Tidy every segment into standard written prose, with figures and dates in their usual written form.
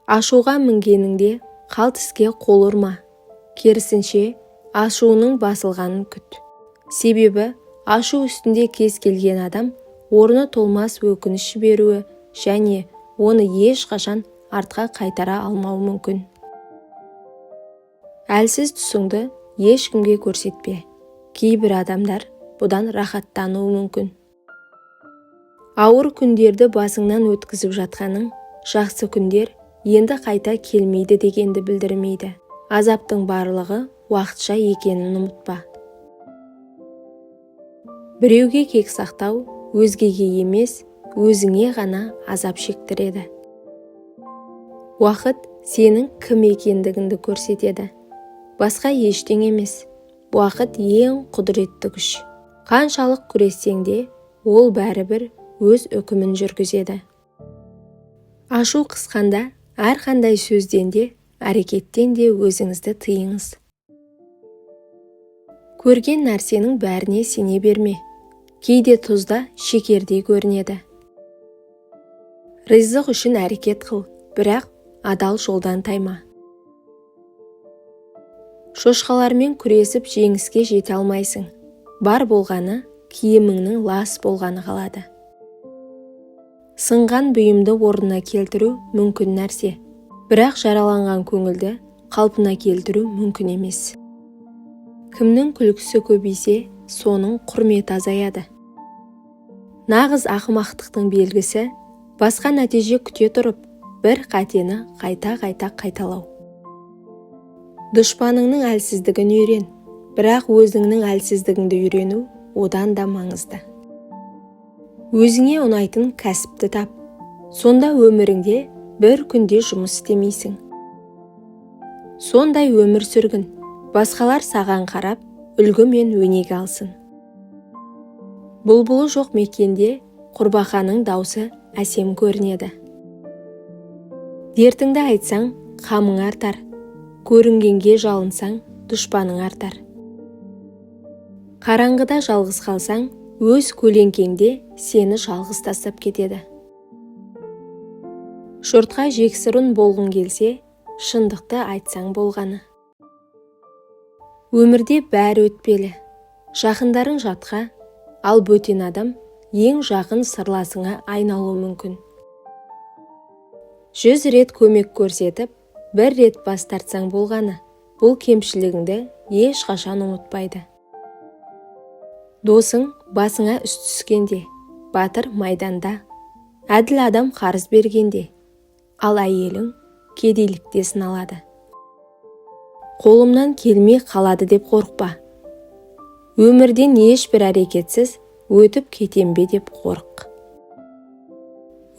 Ашуға мінгеніңде қалт іске қол ұрма. Керісінше, ашуының басылғанын күт. Себебі, ашу үстінде кез келген адам орны толмас өкініш жіберуі және оны ешқашан артқа қайтара алмауы мүмкін. Әлсіз тұсыңды ешкімге көрсетпе. Кейбір адамдар бұдан рахаттануы мүмкін. Ауыр күндерді басыңнан өткізіп жатқаның, жақсы күндер енді қайта келмейді дегенді білдірмейді. Азаптың барлығы уақытша екенін ұмытпа. Біреуге кек сақтау өзгеге емес, өзіңе ғана азап шектіреді. Уақыт сенің кім екендігіңді көрсетеді. Басқа ештеңе емес. Уақыт ең құдіретті күш. Қаншалық күрессең де, ол бәрібір өз үкімін жүргізеді. Ашу қысқанда, әрқандай сөзден де, әрекеттен де өзіңізді тыйыңыз. Көрген нәрсенің бәріне сене берме. Кейде тұзда шекердей көрінеді. Ризық үшін әрекет қыл, бірақ адал жолдан тайма. Шошқалармен күресіп жеңіске жете алмайсың. Бар болғаны, киіміңнің лас болғаны қалады. Сынған бұйымды орнына келтіру мүмкін нәрсе, бірақ жараланған көңілді қалпына келтіру мүмкін емес. Кімнің күлкісі көбейсе, соның құрметі азаяды. Нағыз ақымақтықтың белгісі, басқа нәтиже күте тұрып, бір қатені қайта-қайта қайталау. Дұшпаныңның әлсіздігін үйрен, бірақ өзіңнің әлсіздігіңді үйрену одан да маңызды. Өзіңе ұнайтын кәсіпті тап, сонда өміріңде бір күнде жұмыс істемейсің. Сондай өмір сүргін, басқалар саған қарап, үлгі мен өнеге алсын. Бұлбұлы жоқ мекенде құрбақаның даусы әсем көрінеді. Дертіңді айтсаң, қамың артар, көрінгенге жалынсаң, дұшпаның артар. Қараңғыда жалғыз қалсаң, өз көлеңкеңде сені жалғыз тастап кетеді. Жұртқа жексұрын болғың келсе, шындықты айтсаң болғаны. Өмірде бәрі өтпелі, жақындарың жатқа, ал бөтен адам ең жақын сырласыңа айналуы мүмкін. 100 рет көмек көрсетіп, 1 рет бас тартсаң болғаны, бұл кемшілігіңді ешқашан ұмытпайды. Досың басыңа үст түскенде, батыр майданда, әділ адам қарыз бергенде, ал әйелің кедейлікте сыналады. Қолымнан келмей қалады деп қорықпа. Өмірден ешбір әрекетсіз өтіп кетем бе деп қорық.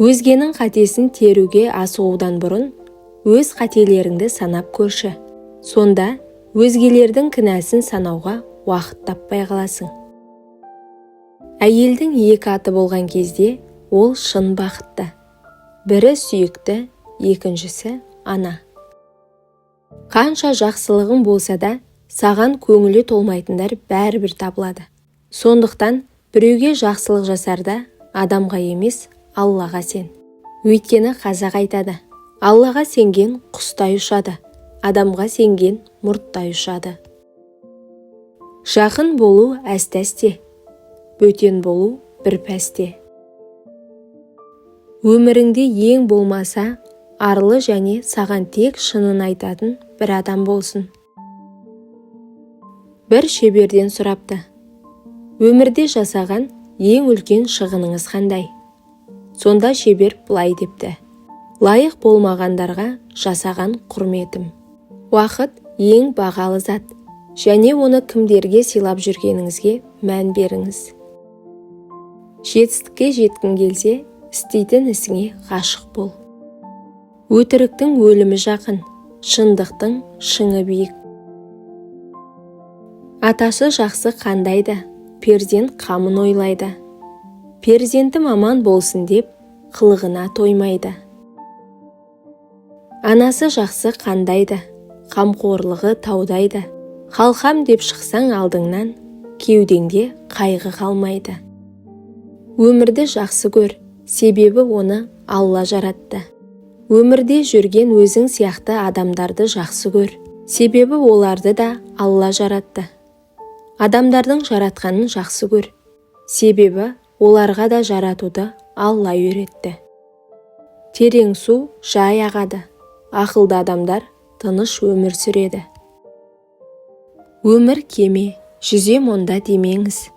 Өзгенің қатесін теруге асығудан бұрын, өз қателеріңді санап көрші. Сонда өзгелердің кінәсін санауға уақыт таппай қаласың. Әйелдің 2 аты болған кезде ол шын бақытты. Бірі сүйікті, екіншісі ана. Қанша жақсылығың болса да, саған көңілі толмайтындар бәрібір табылады. Сондықтан біреуге жақсылық жасарда адамға емес, Аллаға сен. Өйткені қазақ айтады, Аллаға сенген құстай ұшады, адамға сенген мұрттай ұшады. Жақын болу әсте-әсте, бөтен болу бір пәсте. Өміріңде ең болмаса, арлы және саған тек шынын айтатын бір адам болсын. Бір шеберден сұрапты. Өмірде жасаған ең үлкен шығыныңыз қандай? Сонда шебер былай депті. Лайық болмағандарға жасаған құрметім. Уақыт ең бағалы зат, және оны кімдерге сыйлап жүргеніңізге мән беріңіз. Жетістікке жеткің келсе, істейтін ісіңе ғашық бол. Өтіріктің өлімі жақын, шындықтың шыңы биік. Атасы жақсы қандайды, перзент қамын ойлайды. Перзентім аман болсын деп, қылығына тоймайды. Анасы жақсы қандайды, қамқорлығы таудайды. Қалқам деп шықсаң алдыңнан, кеудеңде қайғы қалмайды. Өмірді жақсы көр, себебі оны Алла жаратты. Өмірде жүрген өзің сияқты адамдарды жақсы көр. Себебі оларды да Алла жаратты. Адамдардың жаратқанын жақсы көр. Себебі оларға да жаратуды Алла үйретті. Терең су жай ағады. Ақылды адамдар тыныш өмір сүреді. Өмір кеме, жүзем онда демеңіз.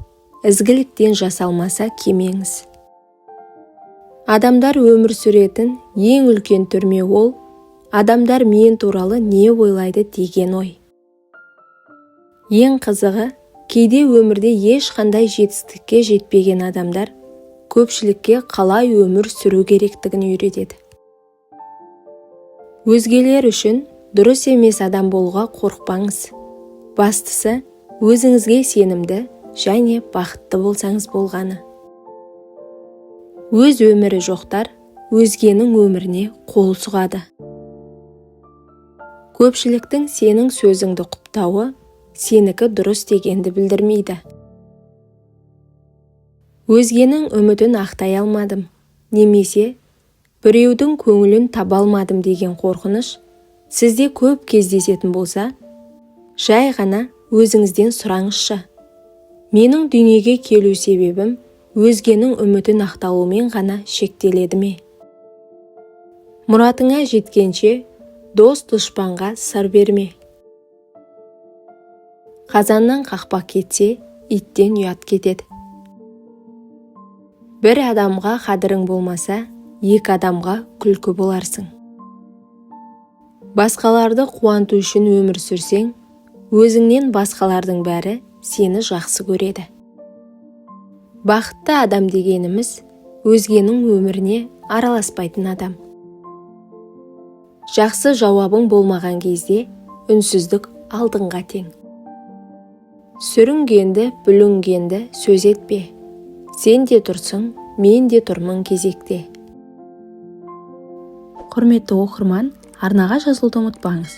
Ізгіліктен жасалмаса кемеңіз. Адамдар өмір сүретін ең үлкен түрме ол, адамдар мен туралы не ойлайды деген ой. Ең қызығы, кейде өмірде ешқандай жетістікке жетпеген адамдар көпшілікке қалай өмір сүру керектігін үйретеді. Өзгелер үшін дұрыс емес адам болуға қорықпаңыз. Бастысы, өзіңізге сенімді және бақытты болсаңыз болғаны. Өз өмірі жоқтар өзгенің өміріне қол сұғады. Көпшіліктің сенің сөзіңді құптауы сенікі дұрыс дегенді білдірмейді. Өзгенің үмітін ақтай алмадым, немесе біреудің көңілін таба алмадым деген қорқыныш сізде көп кездесетін болса, жай ғана өзіңізден сұраңызшы. Менің дүниеге келу себебім өзгенің үмітін ақталумен ғана шектеледі ме? Мұратыңа жеткенше дос дұшпанға сыр берме. Қазаннан қақпақ кетсе, иттен ұят кетеді. Бір адамға қадірің болмаса, екі адамға күлкі боларсың. Басқаларды қуанту үшін өмір сүрсең, өзіңнен басқалардың бәрі сені жақсы көреді. Бақытты адам дегеніміз өзгенің өміріне араласпайтын адам. Жақсы жауабың болмаған кезде үнсіздік алдыңға тең. Сүрінгенді, бүлінгенді сөз етпе. Сен де тұрсың, мен де тұрмын кезекте. Құрметті оқырман, арнаға жазылуды ұмытпаңыз.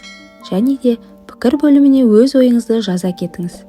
Және де пікір бөліміне өз ойыңызды жаза кетіңіз.